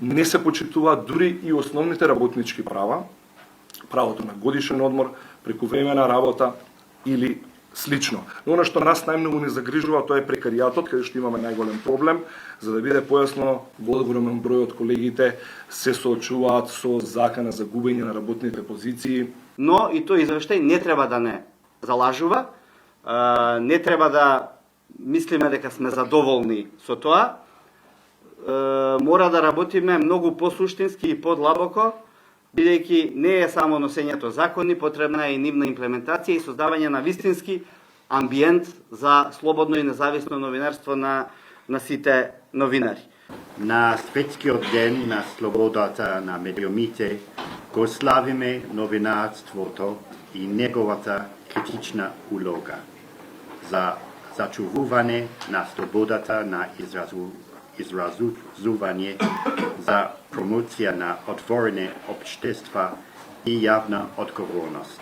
не се почитуваат дури и основните работнички права, правото на годишен одмор, прекувремена работа или слично. Но она што нас најмногу не загрижува, тоа е прекаријатот, каде што имаме најголем проблем. За да биде појасно, голем број од колегите се соочуваат со закана за губење на работните позиции. Но и тој извештај не треба да не залажува, не треба да мислиме дека сме задоволни со тоа. Мора да работиме многу посуштински и подлабоко, бидејќи не е само носењето закони, потребна е и нивна имплементација и создавање на вистински амбиент за слободно и независно новинарство на сите новинари. На Светскиот ден на слободата на медиумите го славиме новинарството и неговата критична улога за зачувување на слободата на изразување, за промоција на отворени општества и јавна одговорност.